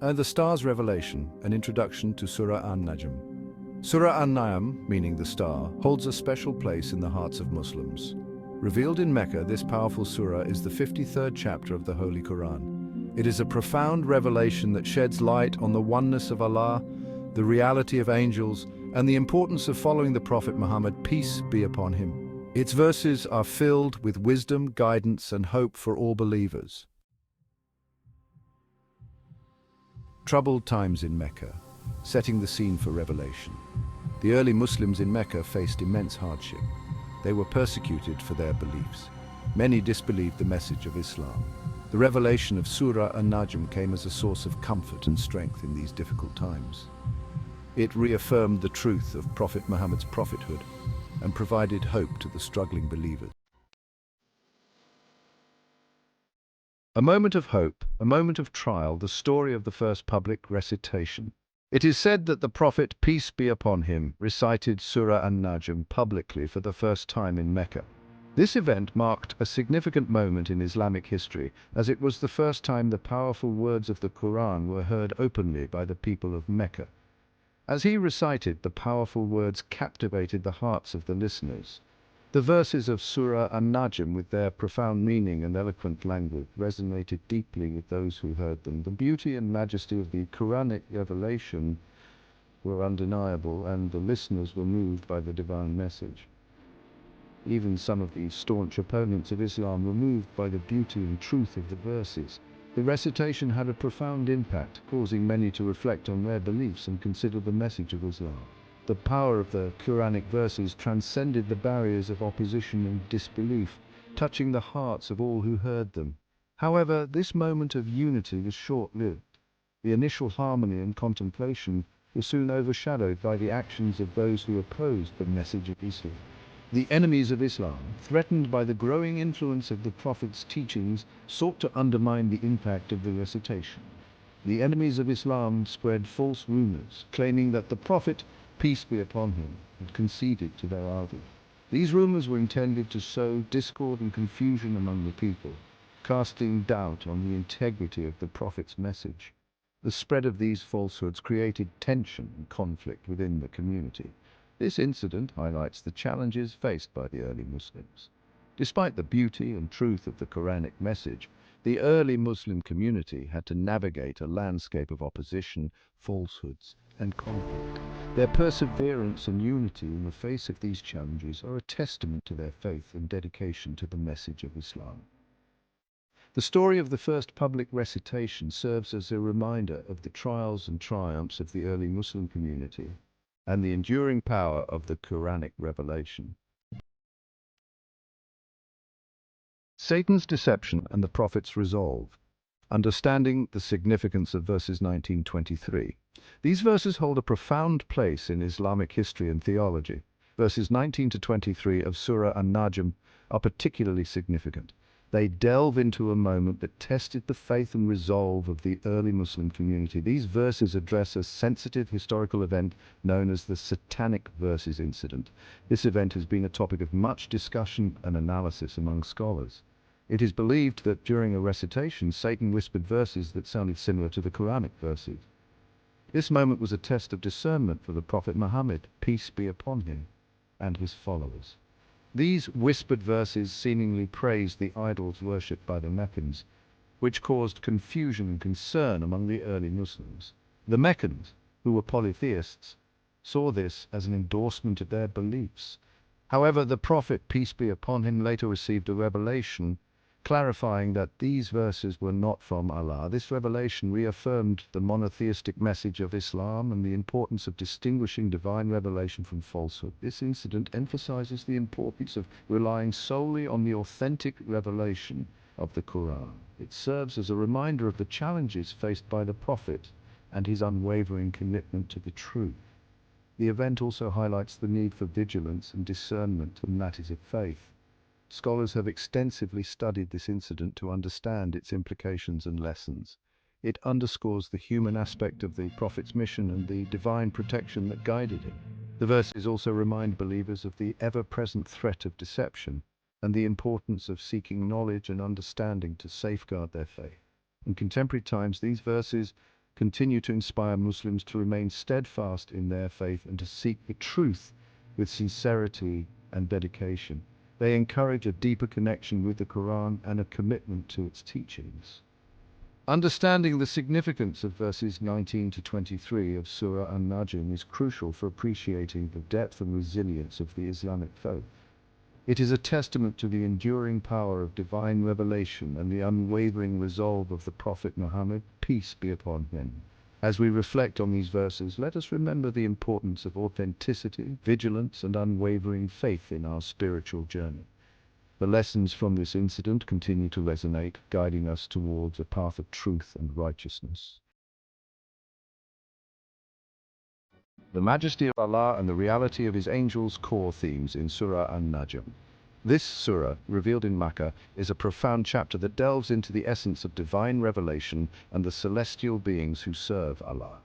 The star's revelation, an introduction to Surah An-Najm. Surah An-Najm, meaning the star, holds a special place in the hearts of Muslims. Revealed in Mecca, this powerful surah is the 53rd chapter of the Holy Qur'an. It is a profound revelation that sheds light on the oneness of Allah, the reality of angels, and the importance of following the Prophet Muhammad, peace be upon him. Its verses are filled with wisdom, guidance, and hope for all believers. Troubled times in Mecca, setting the scene for revelation. The early Muslims in Mecca faced immense hardship. They were persecuted for their beliefs. Many disbelieved the message of Islam. The revelation of Surah An-Najm came as a source of comfort and strength in these difficult times. It reaffirmed the truth of Prophet Muhammad's prophethood and provided hope to the struggling believers. A moment of hope, a moment of trial, the story of the first public recitation. It is said that the Prophet, peace be upon him, recited Surah An-Najm publicly for the first time in Mecca. This event marked a significant moment in Islamic history, as it was the first time the powerful words of the Qur'an were heard openly by the people of Mecca. As he recited, the powerful words captivated the hearts of the listeners. The verses of Surah An-Najm, with their profound meaning and eloquent language, resonated deeply with those who heard them. The beauty and majesty of the Quranic revelation were undeniable, and the listeners were moved by the divine message. Even some of the staunch opponents of Islam were moved by the beauty and truth of the verses. The recitation had a profound impact, causing many to reflect on their beliefs and consider the message of Islam. The power of the Quranic verses transcended the barriers of opposition and disbelief, touching the hearts of all who heard them. However, this moment of unity was short-lived. The initial harmony and contemplation were soon overshadowed by the actions of those who opposed the message of Islam. The enemies of Islam, threatened by the growing influence of the Prophet's teachings, sought to undermine the impact of the recitation. The enemies of Islam spread false rumors, claiming that the Prophet, peace be upon him, had conceded to their argument. These rumors were intended to sow discord and confusion among the people, casting doubt on the integrity of the Prophet's message. The spread of these falsehoods created tension and conflict within the community. This incident highlights the challenges faced by the early Muslims. Despite the beauty and truth of the Quranic message, the early Muslim community had to navigate a landscape of opposition, falsehoods, and conflict. Their perseverance and unity in the face of these challenges are a testament to their faith and dedication to the message of Islam. The story of the first public recitation serves as a reminder of the trials and triumphs of the early Muslim community and the enduring power of the Quranic revelation. Satan's deception and the Prophet's resolve. Understanding the significance of verses 19-23. These verses hold a profound place in Islamic history and theology. Verses 19-23 of Surah An-Najm are particularly significant. They delve into a moment that tested the faith and resolve of the early Muslim community. These verses address a sensitive historical event known as the Satanic Verses incident. This event has been a topic of much discussion and analysis among scholars. It is believed that during a recitation, Satan whispered verses that sounded similar to the Quranic verses. This moment was a test of discernment for the Prophet Muhammad, peace be upon him, and his followers. These whispered verses seemingly praised the idols worshipped by the Meccans, which caused confusion and concern among the early Muslims. The Meccans, who were polytheists, saw this as an endorsement of their beliefs. However, the Prophet, peace be upon him, later received a revelation clarifying that these verses were not from Allah. This revelation reaffirmed the monotheistic message of Islam and the importance of distinguishing divine revelation from falsehood. This incident emphasizes the importance of relying solely on the authentic revelation of the Qur'an. It serves as a reminder of the challenges faced by the Prophet and his unwavering commitment to the truth. The event also highlights the need for vigilance and discernment in matters of faith. Scholars have extensively studied this incident to understand its implications and lessons. It underscores the human aspect of the Prophet's mission and the divine protection that guided him. The verses also remind believers of the ever-present threat of deception and the importance of seeking knowledge and understanding to safeguard their faith. In contemporary times, these verses continue to inspire Muslims to remain steadfast in their faith and to seek the truth with sincerity and dedication. They encourage a deeper connection with the Qur'an and a commitment to its teachings. Understanding the significance of verses 19 to 23 of Surah An-Najm is crucial for appreciating the depth and resilience of the Islamic faith. It is a testament to the enduring power of divine revelation and the unwavering resolve of the Prophet Muhammad, peace be upon him. As we reflect on these verses, let us remember the importance of authenticity, vigilance, and unwavering faith in our spiritual journey. The lessons from this incident continue to resonate, guiding us towards a path of truth and righteousness. The majesty of Allah and the reality of His angels, core themes in Surah An-Najm. This surah, revealed in Mecca, is a profound chapter that delves into the essence of divine revelation and the celestial beings who serve Allah.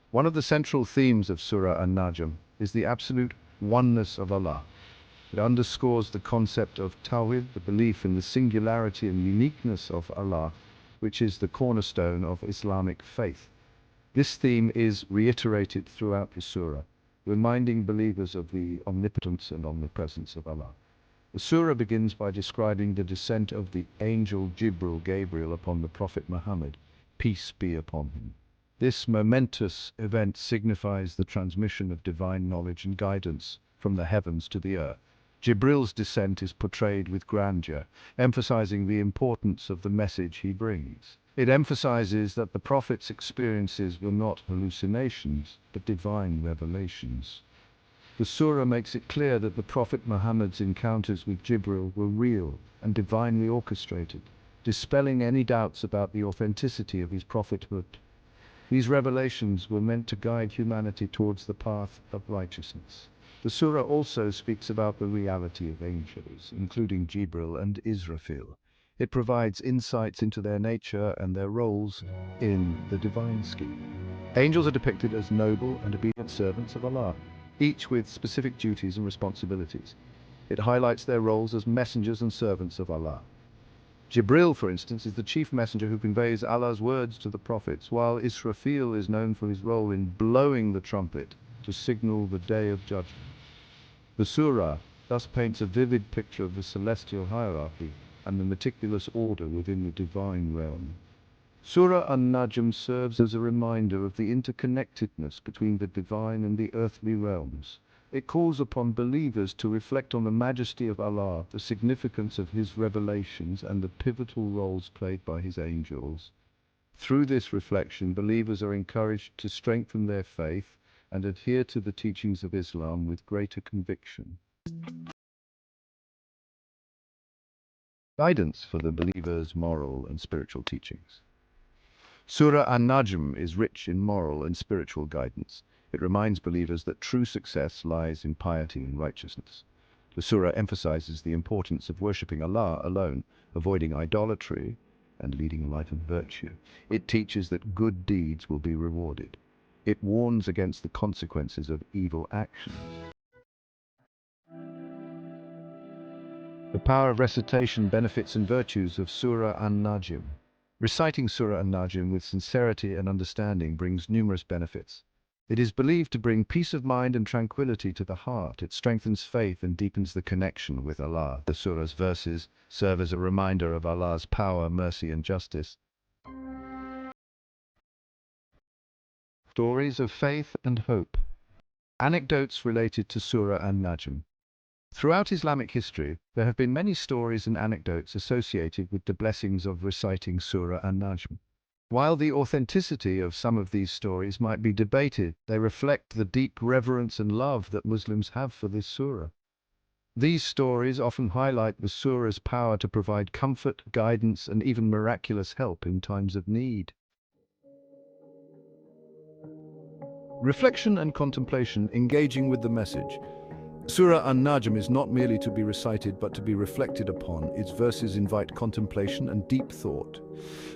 One of the central themes of Surah An-Najm is the absolute oneness of Allah. It underscores the concept of Tawhid, the belief in the singularity and uniqueness of Allah, which is the cornerstone of Islamic faith. This theme is reiterated throughout the surah, reminding believers of the omnipotence and omnipresence of Allah. The surah begins by describing the descent of the angel Gabriel upon the Prophet Muhammad, peace be upon him. This momentous event signifies the transmission of divine knowledge and guidance from the heavens to the earth. Jibril's descent is portrayed with grandeur, emphasizing the importance of the message he brings. It emphasizes that the Prophet's experiences were not hallucinations, but divine revelations. The surah makes it clear that the Prophet Muhammad's encounters with Jibril were real and divinely orchestrated, dispelling any doubts about the authenticity of his prophethood. These revelations were meant to guide humanity towards the path of righteousness. The surah also speaks about the reality of angels, including Jibril and Israfil. It provides insights into their nature and their roles in the divine scheme. Angels are depicted as noble and obedient servants of Allah, each with specific duties and responsibilities. It highlights their roles as messengers and servants of Allah. Jibril, for instance, is the chief messenger who conveys Allah's words to the prophets, while Israfil is known for his role in blowing the trumpet to signal the day of judgment. The surah thus paints a vivid picture of the celestial hierarchy and the meticulous order within the divine realm. Surah An-Najm serves as a reminder of the interconnectedness between the divine and the earthly realms. It calls upon believers to reflect on the majesty of Allah, the significance of His revelations, and the pivotal roles played by His angels. Through this reflection, believers are encouraged to strengthen their faith and adhere to the teachings of Islam with greater conviction. Guidance for the believer's moral and spiritual teachings. Surah An-Najm is rich in moral and spiritual guidance. It reminds believers that true success lies in piety and righteousness. The surah emphasizes the importance of worshipping Allah alone, avoiding idolatry, and leading a life of virtue. It teaches that good deeds will be rewarded. It warns against the consequences of evil actions. The power of recitation, benefits and virtues of Surah An-Najm. Reciting Surah An-Najm with sincerity and understanding brings numerous benefits. It is believed to bring peace of mind and tranquility to the heart. It strengthens faith and deepens the connection with Allah. The surah's verses serve as a reminder of Allah's power, mercy and justice. Stories of faith and hope. Anecdotes related to Surah An-Najm. Throughout Islamic history, there have been many stories and anecdotes associated with the blessings of reciting Surah An-Najm. While the authenticity of some of these stories might be debated, they reflect the deep reverence and love that Muslims have for this surah. These stories often highlight the surah's power to provide comfort, guidance, and even miraculous help in times of need. Reflection and contemplation, engaging with the message. Surah An-Najm is not merely to be recited but to be reflected upon. Its verses invite contemplation and deep thought.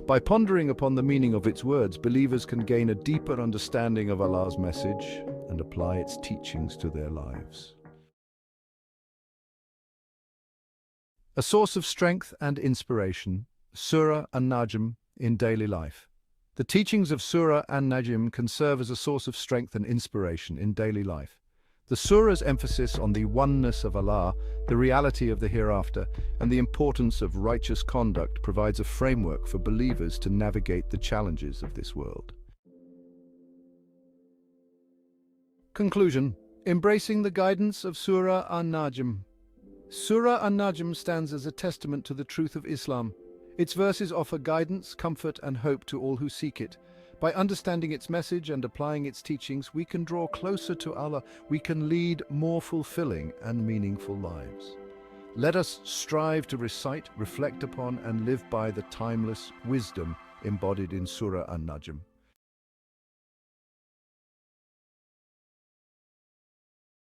By pondering upon the meaning of its words, believers can gain a deeper understanding of Allah's message and apply its teachings to their lives. A source of strength and inspiration, Surah An-Najm in daily life. The teachings of Surah An-Najm can serve as a source of strength and inspiration in daily life. The surah's emphasis on the oneness of Allah, the reality of the hereafter, and the importance of righteous conduct provides a framework for believers to navigate the challenges of this world. Conclusion: embracing the guidance of Surah An-Najm. Surah An-Najm stands as a testament to the truth of Islam. Its verses offer guidance, comfort, and hope to all who seek it. By understanding its message and applying its teachings, we can draw closer to Allah. We can lead more fulfilling and meaningful lives. Let us strive to recite, reflect upon, and live by the timeless wisdom embodied in Surah An-Najm.